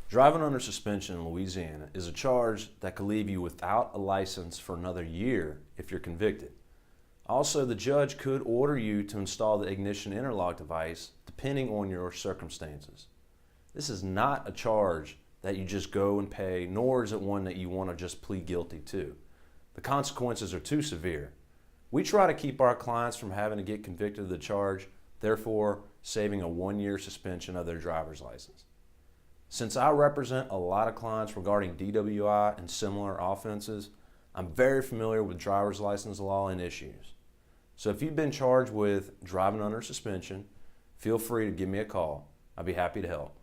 Driving under suspension in Louisiana is a charge that could leave you without a license for another year if you're convicted. Also, the judge could order you to install the ignition interlock device depending on your circumstances. This is not a charge that you just go and pay, nor is it one that you want to just plead guilty to. The consequences are too severe. We try to keep our clients from having to get convicted of the charge, therefore saving a 1-year suspension of their driver's license. Since I represent a lot of clients regarding DWI and similar offenses, I'm very familiar with driver's license law and issues. So if you've been charged with driving under suspension, feel free to give me a call. I'd be happy to help.